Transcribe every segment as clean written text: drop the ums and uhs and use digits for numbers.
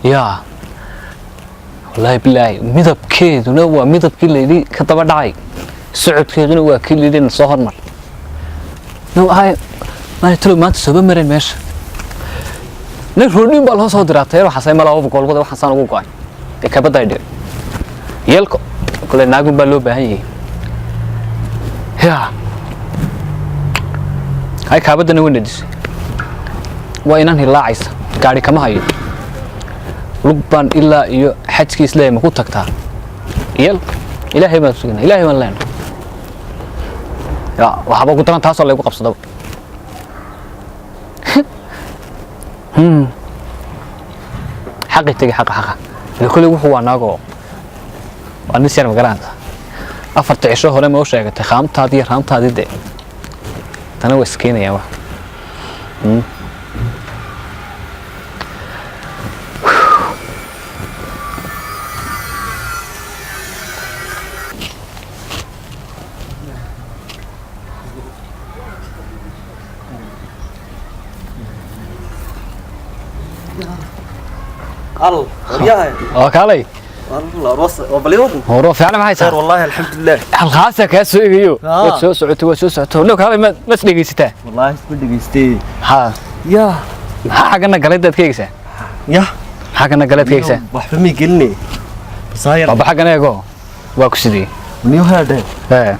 يا والله بالله مذهب كيد ونوى مذهب كل اللي كتب داعي سعود كيد ونوى كل اللي نصهر مر نو هاي ما يتلو ما تسبب مرين ماشي نرودين بالها صادرات يروح حسين ملا هو بقول كده وحسن أبوه قاي كبدا يدير يلقى كل الناقم باللو بهاي يا هاي كابد نقول ندش وإنان هلا عيسى قاعد كم هاي لبان إلا حج كإسلام كو تكتار يل إلهي ما سجنا إلهي ما لنا يا وحبا كنت أنا تحصل لي بقبض دب حقي تجي حق لكل وحو ناقو وأنا سير مقران أفرت عشرة هلا ما وش يعني تخامت هذه ده تناول سكينة يا واحد الله كالي والله روس وبليوم هو فعلا ما خير والله الحمد لله الخاصة كاسو يو وسوسعته لو كالي ما سلقيسته والله سلقيستي ها يا حقنا قلت كيسه يا حقنا قلت كيسه وحفمي قلني صاير طب حقنا يقو واكسدي نيو هذا ايه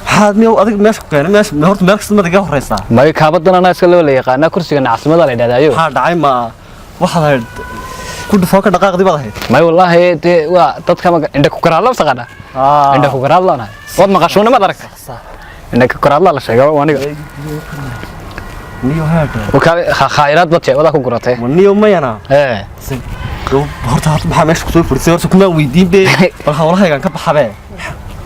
هذا نيو أديك ماشي كان ماشي نهرت ماركس ما دقاه رئيسنا ما يكابدنا ناس كله ولا يقانا كرسي كنا عاصمة ولا ده أيوه هذا عيما واحد كنت فاكر دقائق دي بضحي ما والله تي وتذكر عندك كرة الله وسقنا عندك كرة الله أنا وضع مقاشون ما درك عندك كرة الله شيء وانا نيو هذا وكان خيرات بتشي ولا كرته ونيو ما ينا ايه هرت هات محامش كتير فرصة وسكنا ويدين بي والله كان كب حبة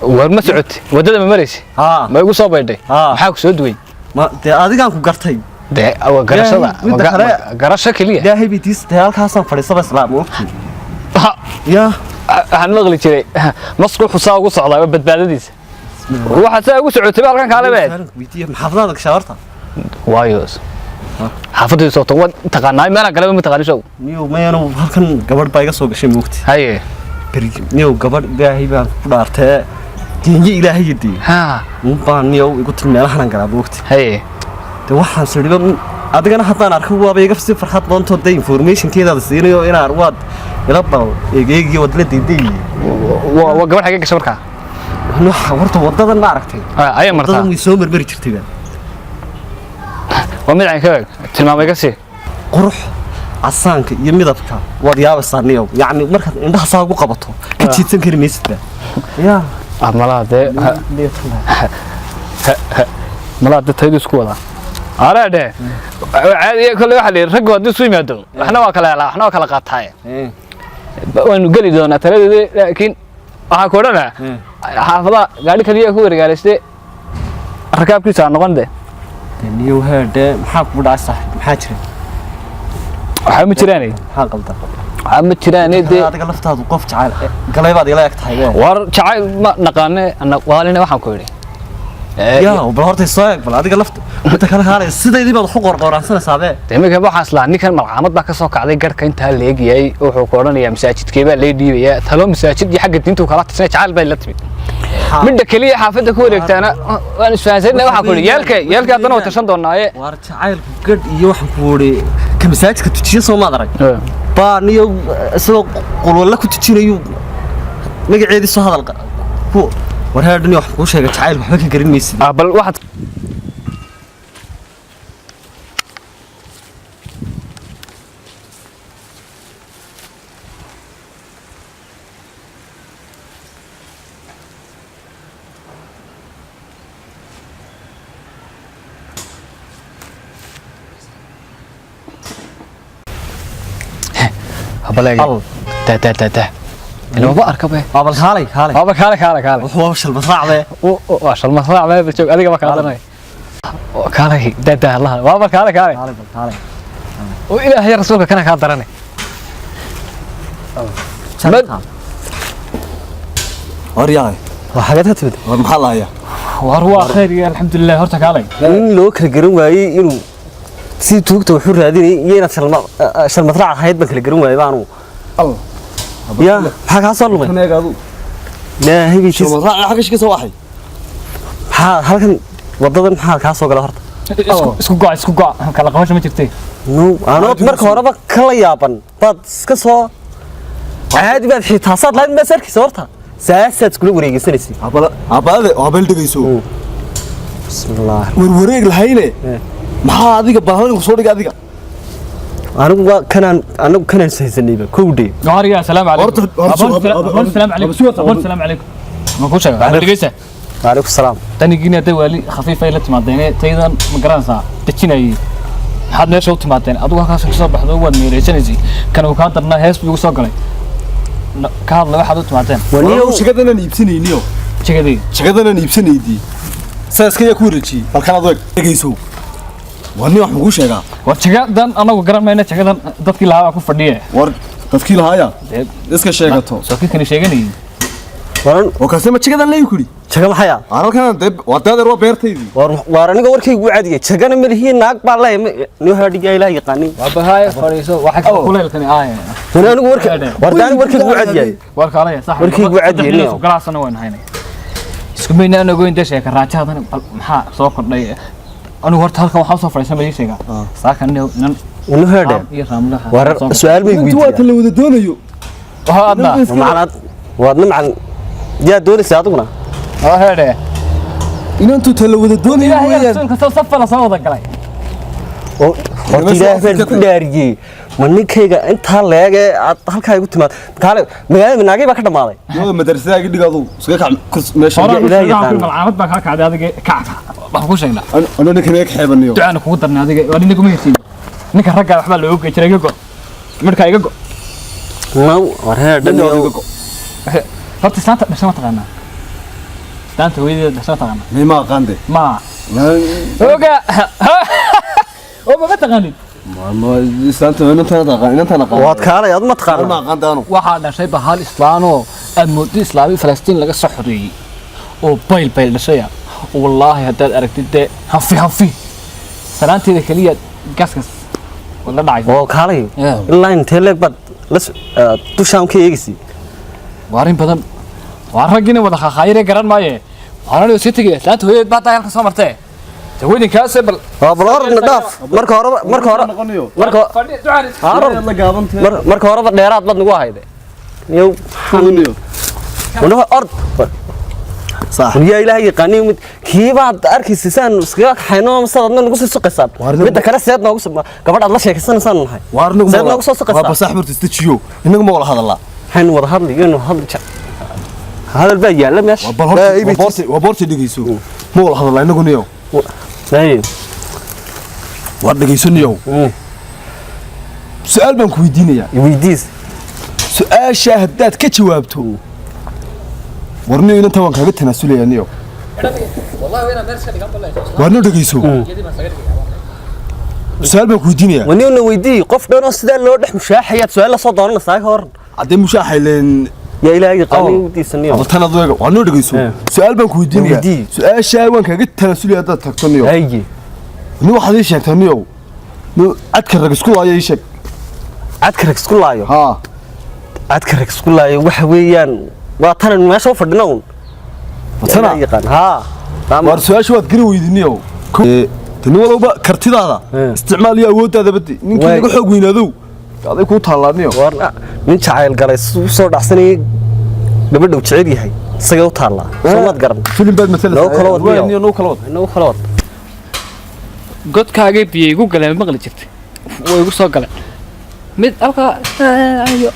ورما سعودي ودده ما مريش ما يقول صوب يدي محاك سعودي ما أديك أنا كقرتي ده أو قرشة كليه ده هي بيتيس ده هالك حسن فرصة بس لا مو يا هنلغي شيء مصر حصا وقص على بدباديس واحد ساوي سعودي بقى كان على بيت بيتي محافظتك شاورتها وايوس حافظي صوت وان تقناي ما انا قلبي متقني شو نيو ما انا halkan gabadh baa iga soo gashay moogti haye niyuu gabadh ilaahay baan ku dhaartay diinji ilaahay yidii baan niyuu igu tilmaamahan galaa moogti haye de waxaan sariba adigana haddaan arko waaba iga si farxad doonto de information keeda siinayo in arwaad ila bal eegeegi wadla diiday waa gabadh xagee gashay markaa waxa horta wadadan ma aragtay ay martaa wadadan way soo marmari jirtay ومن عندك تلمام يقصي قروح عصانك يمدبك ودياب الصانيو يعني مركز عندها صاغو قبطو كتيتن كريميسته يا ملا ده ملا ده تيدو اسكو ودا اره ده عادي كل واحد رق ودي سو يمادو احنا waa kala qaataay waanu gali doonaa taladii laakiin waxa ku dhana xaafada gaari kaliya ku wargaalistay rakaabkiisa noqonde نيو هذا محاك بدا صح محاجر waxaa ma jiraanay maxaa qaldan waxaa ma jiraanay de adiga laftaadu qof jacayl galaybaad ila egtahay war jacayl ma naqaane ana waalina waxaan ku yiri yaa bal horta soo eeg bal adiga lafta inta kala haalay sideedii baad ku qorqoransanaysaa be deemka waxaan isla ninkan malcaamad baa ka soo kacday garka inta leegiyay wuxuu ku oranayaa masaajidkee baa lay dhiibaya talo masaajid iyo xagga diintu kala tirsan jacayl bay la timid midda kaliya xaafada ku wareegtaana waan isfahansanay waxa ku yiri yaalka hadana oo tirsan doonaaye war jacaylku gad iyo waxa ku wari ka masaajidka tujiyo soo maadarag baa niyo isoo qolwala ku tujinayo magaceedii soo hadal ku war haadani wax ku sheegay jacayl waxba ka garin maysid bal waxad بلاقي تا إنه ما أركبه قابل خالي هو وش المصراع به وش المصراع به بتشوف أديك ما كادرني كالي تا الله ما كالي وإلى هي رسولك كان كادرني ورياي وحاجتها تبدأ والمحل هيا وهو خير الحمد لله هرتك علي لو كرجرون واي إنه si tuugta wuxuu raadinay yeena shalmadraac ahayd baan kala garan waayay baanu الله يا حق حصل له كان يقعدوا لا هي شو شيء راح حاجه كذا واحد halkan wadadan maxaa ka soo gala horta isku go'a kala qabasho ma jirtay no aanoo marka horeba kala yaaban baad iska soo caadi baad xitaa saad lahayd meesarkiisa horta saasaad iskula wareegaysanaysid abada abal dhageyso bismillah wareeg lahayne maxaa adiga baahan soo dhigay adiga anigu kanaan saysanayba kowdee gaariga salaam alaykum salaam alaykum salaam alaykum ma ku sheegay waxaan dhageysaa waalaikum salaam tanigina day wali khafiif ay la timaadeen taydan ma garanaysaa dajinay maxaad meesha u timaadeen adigu halkaas ka soo baxdo waad meereysanaysi kan uu ka darnaa hees buu soo galay ka hadla waxaad u timaadeen waniyo shaqadan iibsanayniyo shaqadan iibsanaydii saaskaya ku wareejiyay balkan adag dhageyso waniyo wax ugu sheegaa war shaqadan anagu garanayna shaqadan dadkii lahaa ku fadhiye war dadkii lahaaya iska sheegato soo kii sheeganay oo kasema shaqadan leeyahay kuri jaga maxaya halkan wadaad waa beertaydi war aniga warkaygu caadiye jagana malihiin naag baa leeyahay niyo haadiga ilaahay yaqaanin waa bahay fariiso waxa ka kuleelkan anigu warkaygu caadiye war kale sax warkaygu caadiye galaasana waan haynay isku meeyna anagu inta sheeka raajadan maxaa soo kordhay anigu horta halkan waxa soo fariisan ma sheega saakan inu heedhe war su'aal bay weydiiyay waa tan wada doonayo macnaad waadna macna yaa doonaysa adiguna heedhe inantu tan wada doonayo weeyaan rasuulka soo safala soo wada galay oo horta ilaahay ku dhaariyay ma ninkayga inta leege aad halka igu timaad kale magaalada naagay baa ka dhamaaday yoo madrasada igi dhigado iska kac meesha ilaahay yaqaan malcaamad baa ka kacday adiga kacka wax ku sheegnaa ana ninka neek xeebaniyo ducaan kugu darnaa adiga waa ninka ma haysiin ninka ragga waxba loo geey jiray iga go marka iga go war heedhe horta saanta dhashan taqaana saanta weeyda dhashan taqaana ma qaande ma oga oo ma taqaanin ma saanta inanta waad kaalay aad ma taqaan ma qaandaano waxa dhashay bahal islaano amoodi islaami falastiin laga soo xoreeyay oo bayl dhashay wallahi hadaad aragtid hanfi salaanteeda kaliya gaskas wala dhacay oo kaalay ilaa intee leeg bad dushaan ka eegisi waarin badan waa ragina wada khayre garan maaye waxaan oo sitigi saanta hooyad baa halka soo martay jawidin kaas bal balor nadaaf marka hore dheeraad bad nagu hayde niyo ord صح يا إلهي قاني كيف عاد أركز سان سكاك حينو مصادنا نقص السقسات بدك كرا سيد نقص قبل الله شيء كسان سان هاي سيد نقص السقسات بس أحمر تستشيو إنك ما ولا هذا الله حين وضع هذا لينو هذا الباقي لم يش وبورتي دقيسو ما ولا هذا الله إنك نيو نايم ورد دقيسو نيو سؤال بنك ويديني يا ويديس سؤال شاهدات كجوابته warniyo inta waan kaga tanaasulayaniyo wallahi weena meesha dhigan balay warniyo dhageyso su'aal baan ku weydiinaya warniyo weydii qof dhan oo sida loo dhex mushaaxayaad su'aal la soo doonanaysaa ka hor hadee mushaaxayleen ya ilaahay qaniintiisaniyo tan adooga warniyo dhageyso su'aal baan ku weydiinaya su'aasha waan kaga tanaasulaya dad tagtaniyo haygi ni waxa ay sheegtaniyo no adka rag isku laayo ay sheeg adka rag isku laayo ha adka rag isku laayo waxa weeyaan waa tan meesha fadhina tana yaqaan ha war su'aasha waad gari weydiniyo tani walba kartidaada isticmaal iyo awooddaada badi ninkii lagu xoog weynaado aday ku taalaaniyo war nin jacayl galay soo dhacsanay gabadha uu jecel yahay isaga u taala soomad garan filim baad mesela noo kala wad godkaaga biyay igu galeen maqli jirtay way igu soo galeen mid halka ayo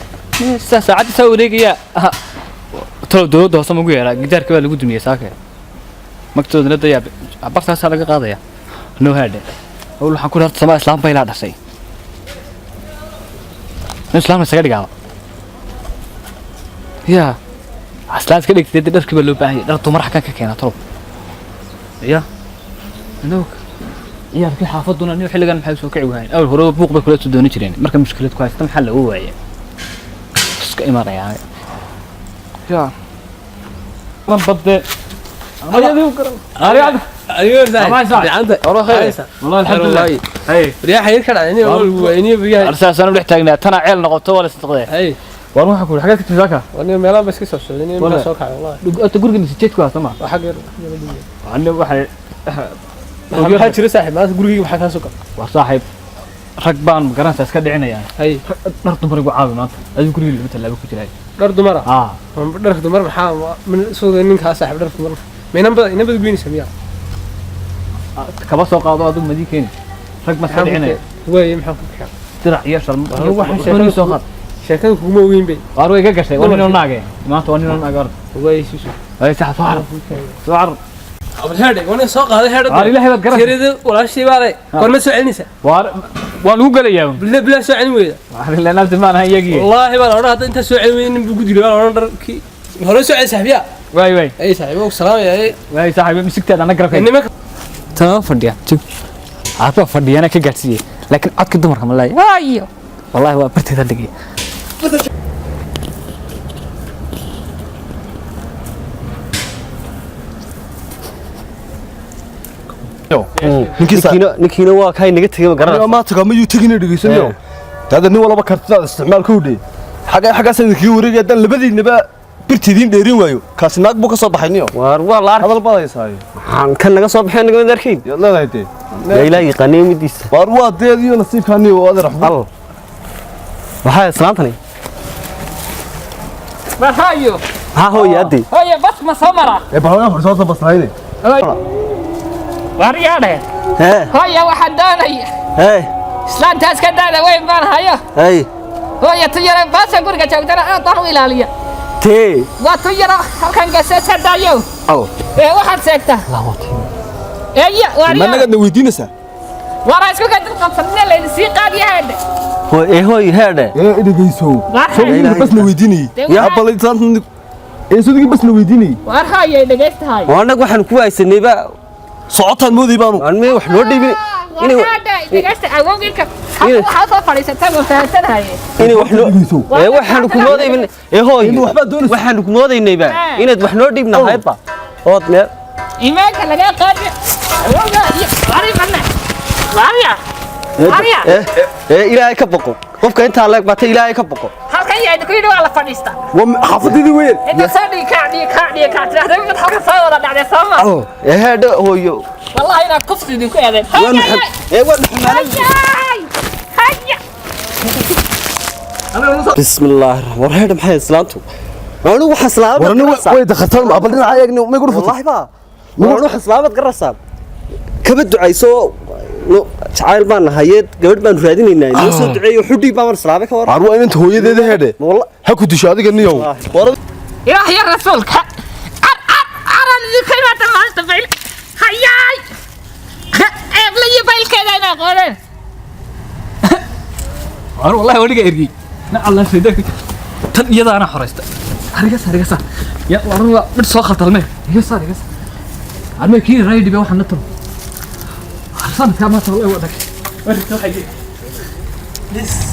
saacad soo wareegaya dowladda hoose ugu yeeraa gidaarka baa lagu dumiyay saaka magtoodana dayaa bartaas laga qaadaya noo haadhe waxaan ku raartay Soomaaliya islaam bay la dhashay islaamna saga dhigaa ya aslaad ka dhigtay dharkii baa loo baahan yahay dhar dumar xakan ka keenaa tolo ya inuu ciyaarkii xaafaduna inuu xilligan maxay soo kici waayeen awal hore buuq bay kula soo dooni jireen marka mushkilad ku haystaan xal lagu waayay iska imaanaya ya man badde ayadii u garan ariad ايوه زين عندك والله خير والله الحمد لله هي رياح يركع يعني والله بيها ارساسنا دخ تاغنا تنا عيل نقطه ولا استقدي هي waan waxa ku xagaa ka timaaka wana meelaha bas ka soo socday in ma soo kacay wallahi ta guriga si jeedku ah sama waxa geer aan waxay waxa jira saaxiib maanta guriga waxa ka soo kacay waa saaxiib rag baan garanaysa iska dhicinayaan hay dhar dumar igu caawi maanta adigu guriga laba talaabo ku jiray dhar dumar ah dhar dumar maxaa min soo ninka saaxiib dhar dumar inaba guinaysa miya kaba soo qaado adigu madii keen rag ma iska dhicinay way maxaa ku kicay dirac iyo sharm waxa soo qaad sheekada kuma weyn bay waar way ka gashay waa nin naage maanta waa nin naage way siiso ay sax soo ar abal heerde wana soo qaaday heerde waar ilaahay baad garan tirada walaashii baale korma soo celinaysa waar waan ugu galayaa bila soo celin weeyda waar ilaa nafti ma ahan yagi wallahi baan oran hadda inta soo celin weyn buu gudiri baan oran dharkii hore soo celin saaxiibiya way ay saaxiibo salaam way saaxiibo misigteeda ana garabkay nimanka taa fadhiya jib aaba fadhiyana ka gaarsiiyay laakiin codka dumarka ma leeyahay ayo wallahi waa barteeda dhigay ninkiina waa kay naga tagay ma garanaysa ma taga ma yuu tagina dhageysanayo taada nin walba kartidaada isticmaal ku dhig xaga sanadkii wareegay dan labadiinaba birtidiin dheerin waayo kaasi naag buu ka soo baxay niyo waar waa la hadal badaysaay waxaan kan naga soo baxay naga darkiin yaad leedahay tee la ilaahi qaniimidiisa waar waa deed iyo nasiibkaani oo aad raxmo waxaa islaantani ma hayo ha hooyadii hooyo bas ma soo mara baa fursada baslayne wariyade hooyo waxa doonaya islaantaas ka daada weyn baan hayo hooyo tiyara baasa guriga joogtana aad u ilaaliya tee waa tiyara halkan gasasa dayo waxaad seegtaa ma naga weydiinaysaa wara isku ka qabsadna la si qaadiyaade hooy heerde dhageyso soo bas la weydiinay yaa balaysan soo bas la weydiinay war hayo dhageystahay waana waxaan ku haysanayba socotaan moodi baanu aan mee wax loo dhiibin inay dhageysta awowgilka waxa soo fariisatay oo faahfaahinahay inay wax loo waxaan ku moodayn hooy waxaan ku moodaynayba inaad wax loo dhiibnahaydba ood meel iimaanka laga qaadi awowga iyo arifana Maria ilaahay ka boqo qofka inta la batay ilaahay ka boqo halkan yahay ku yidhi waa la fadhiista xafadidii weyn inta saadi ka tiraahdo mid halka soo wada dhacday sama heerde hooyo wallahi ina kufsidin ku eeday waa bismillaah war heerde maxay islaantu anu waxa islaamad way dakhataan abal dhinaca eegni ma gurfo wallahi ba anu waxa islaamad garasaan kaba ducayso jacayl baan nahayeed gabadh baan raadinaynaa inoo soo duceeyo xudhi baan islaamay ka war arwa inta hooyadeeda heedhe ha ku disho adiga niyow ilaah ya rasuulka aran dikayta maanta bayl hayay eebla iyo baylkeeda ina qoran war wallahi wadiga ergi na allah saydak tan iyadaana xoreysta ariga ya warwa mid soo khaltalme iga saar arma kii raaydi ba waxaan nato sanadka ma tahay wadaka warka waxay